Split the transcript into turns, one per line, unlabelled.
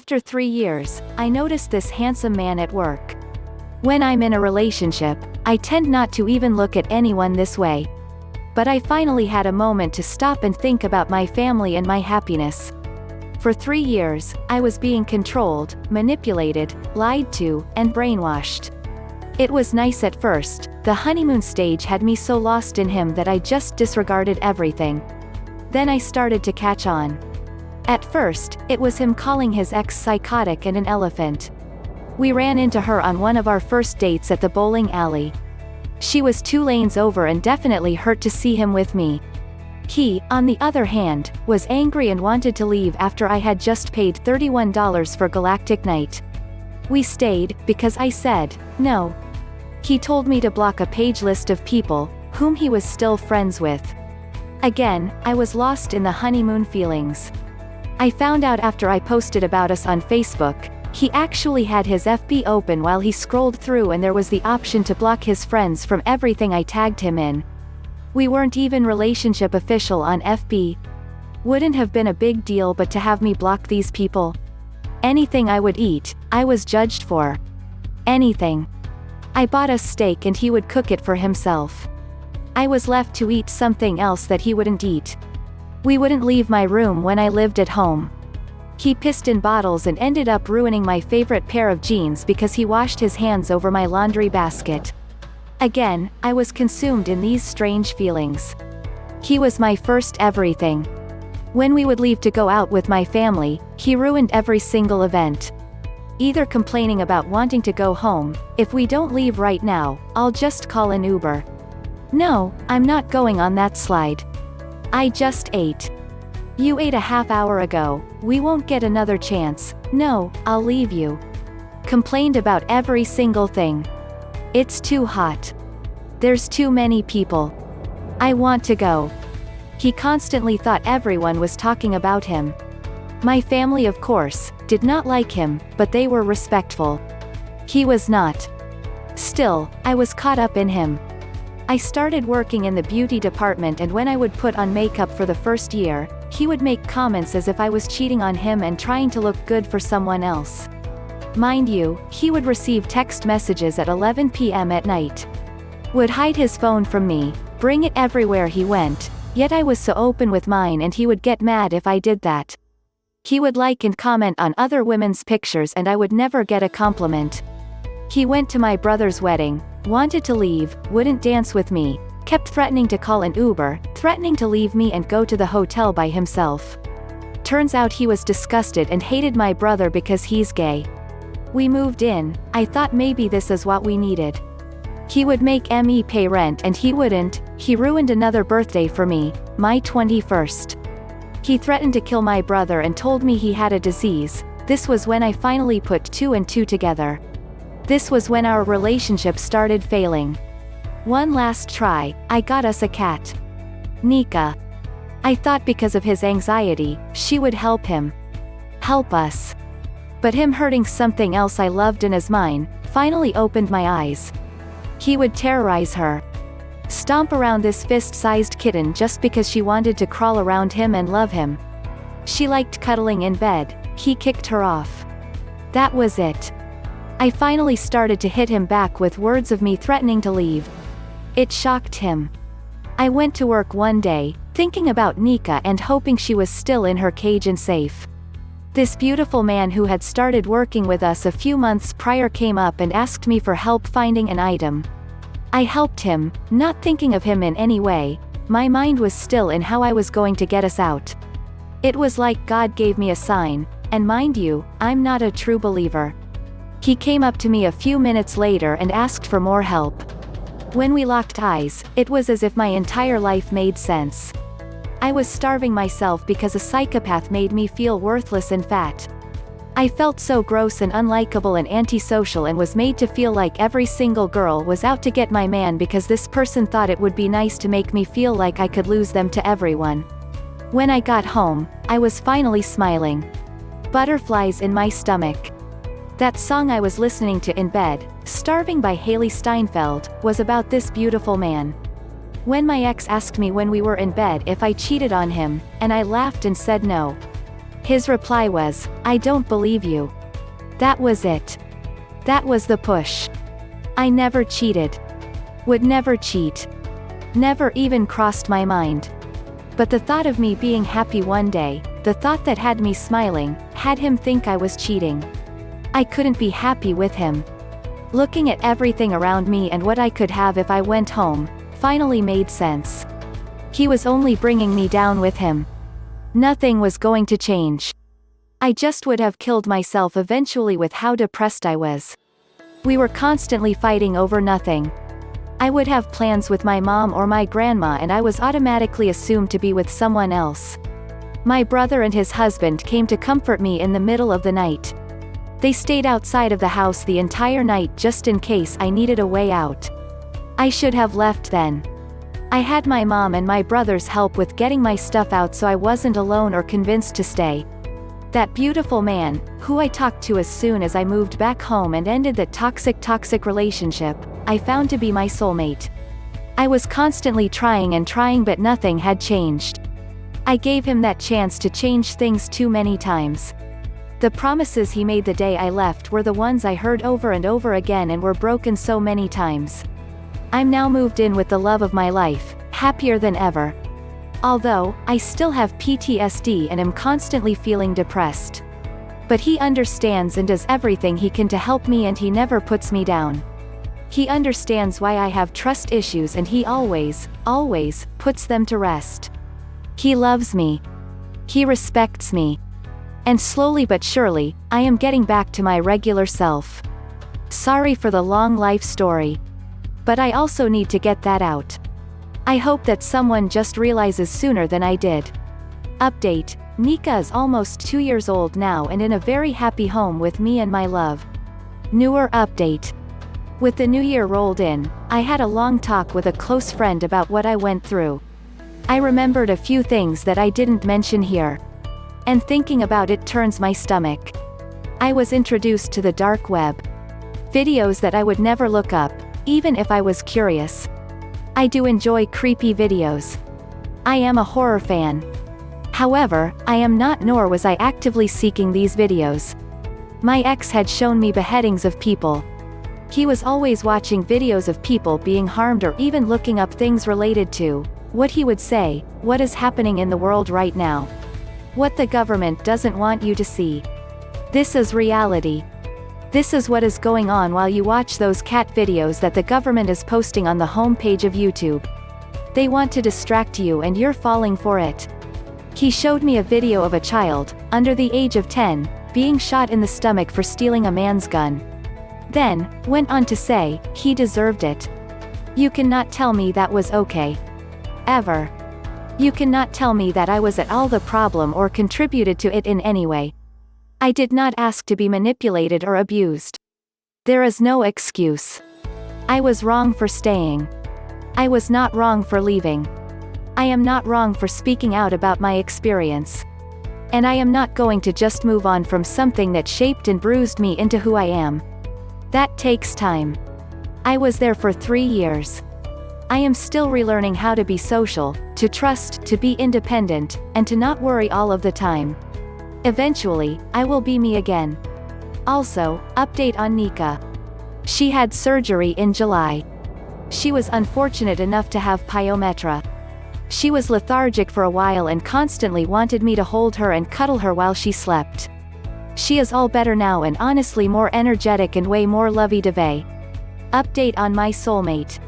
After 3 years, I noticed this handsome man at work. When I'm in a relationship, I tend not to even look at anyone this way. But I finally had a moment to stop and think about my family and my happiness. For 3 years, I was being controlled, manipulated, lied to, and brainwashed. It was nice at first. The honeymoon stage had me so lost in him that I just disregarded everything. Then I started to catch on. At first, it was him calling his ex psychotic and an elephant. We ran into her on one of our first dates at the bowling alley. She was 2 lanes over and definitely hurt to see him with me. He, on the other hand, was angry and wanted to leave after I had just paid $31 for Galactic Night. We stayed, because I said, no. He told me to block a page list of people, whom he was still friends with. Again, I was lost in the honeymoon feelings. I found out after I posted about us on Facebook, he actually had his FB open while he scrolled through and there was the option to block his friends from everything I tagged him in. We weren't even relationship official on FB. Wouldn't have been a big deal, but to have me block these people? Anything I would eat, I was judged for. Anything. I bought us steak and he would cook it for himself. I was left to eat something else that he wouldn't eat. We wouldn't leave my room when I lived at home. He pissed in bottles and ended up ruining my favorite pair of jeans because he washed his hands over my laundry basket. Again, I was consumed in these strange feelings. He was my first everything. When we would leave to go out with my family, he ruined every single event. Either complaining about wanting to go home, if we don't leave right now, I'll just call an Uber. No, I'm not going on that slide. I just ate. You ate a half hour ago, we won't get another chance. No, I'll leave you. Complained about every single thing. It's too hot. There's too many people. I want to go. He constantly thought everyone was talking about him. My family, of course, did not like him, but they were respectful. He was not. Still, I was caught up in him. I started working in the beauty department, and when I would put on makeup for the first year, he would make comments as if I was cheating on him and trying to look good for someone else. Mind you, he would receive text messages at 11 p.m. at night. Would hide his phone from me, bring it everywhere he went, yet I was so open with mine and he would get mad if I did that. He would like and comment on other women's pictures and I would never get a compliment. He went to my brother's wedding, wanted to leave, wouldn't dance with me, kept threatening to call an Uber, threatening to leave me and go to the hotel by himself. Turns out he was disgusted and hated my brother because he's gay. We moved in. I thought maybe this is what we needed. He would make me pay rent and he wouldn't. He ruined another birthday for me, my 21st. He threatened to kill my brother and told me he had a disease. This was when I finally put 2 and 2 together. This was when our relationship started failing. One last try, I got us a cat. Nika. I thought because of his anxiety, she would help him. Help us. But him hurting something else I loved and as mine, finally opened my eyes. He would terrorize her. Stomp around this fist-sized kitten just because she wanted to crawl around him and love him. She liked cuddling in bed, he kicked her off. That was it. I finally started to hit him back with words of me threatening to leave. It shocked him. I went to work one day, thinking about Nika and hoping she was still in her cage and safe. This beautiful man who had started working with us a few months prior came up and asked me for help finding an item. I helped him, not thinking of him in any way. My mind was still in how I was going to get us out. It was like God gave me a sign, and mind you, I'm not a true believer. He came up to me a few minutes later and asked for more help. When we locked eyes, it was as if my entire life made sense. I was starving myself because a psychopath made me feel worthless and fat. I felt so gross and unlikable and antisocial and was made to feel like every single girl was out to get my man because this person thought it would be nice to make me feel like I could lose them to everyone. When I got home, I was finally smiling. Butterflies in my stomach. That song I was listening to in bed, Starving by Haley Steinfeld, was about this beautiful man. When my ex asked me when we were in bed if I cheated on him, and I laughed and said no. His reply was, "I don't believe you." That was it. That was the push. I never cheated. Would never cheat. Never even crossed my mind. But the thought of me being happy one day, the thought that had me smiling, had him think I was cheating. I couldn't be happy with him. Looking at everything around me and what I could have if I went home, finally made sense. He was only bringing me down with him. Nothing was going to change. I just would have killed myself eventually with how depressed I was. We were constantly fighting over nothing. I would have plans with my mom or my grandma and I was automatically assumed to be with someone else. My brother and his husband came to comfort me in the middle of the night. They stayed outside of the house the entire night just in case I needed a way out. I should have left then. I had my mom and my brother's help with getting my stuff out so I wasn't alone or convinced to stay. That beautiful man, who I talked to as soon as I moved back home and ended that toxic relationship, I found to be my soulmate. I was constantly trying but nothing had changed. I gave him that chance to change things too many times. The promises he made the day I left were the ones I heard over and over again and were broken so many times. I'm now moved in with the love of my life, happier than ever. Although, I still have PTSD and am constantly feeling depressed. But he understands and does everything he can to help me and he never puts me down. He understands why I have trust issues and he always puts them to rest. He loves me. He respects me. And slowly but surely, I am getting back to my regular self. Sorry for the long life story. But I also need to get that out. I hope that someone just realizes sooner than I did. Update: Nika is almost 2 years old now and in a very happy home with me and my love. Newer update. With the new year rolled in, I had a long talk with a close friend about what I went through. I remembered a few things that I didn't mention here. And thinking about it turns my stomach. I was introduced to the dark web. Videos that I would never look up, even if I was curious. I do enjoy creepy videos. I am a horror fan. However, I am not nor was I actively seeking these videos. My ex had shown me beheadings of people. He was always watching videos of people being harmed or even looking up things related to what he would say, what is happening in the world right now. What the government doesn't want you to see. This is reality. This is what is going on while you watch those cat videos that the government is posting on the homepage of YouTube. They want to distract you and you're falling for it. He showed me a video of a child, under the age of 10, being shot in the stomach for stealing a man's gun. Then, went on to say, he deserved it. You cannot tell me that was okay. Ever. You cannot tell me that I was at all the problem or contributed to it in any way. I did not ask to be manipulated or abused. There is no excuse. I was wrong for staying. I was not wrong for leaving. I am not wrong for speaking out about my experience. And I am not going to just move on from something that shaped and bruised me into who I am. That takes time. I was there for 3 years. I am still relearning how to be social, to trust, to be independent, and to not worry all of the time. Eventually, I will be me again. Also, update on Nika. She had surgery in July. She was unfortunate enough to have pyometra. She was lethargic for a while and constantly wanted me to hold her and cuddle her while she slept. She is all better now and honestly more energetic and way more lovey-dovey. Update on my soulmate.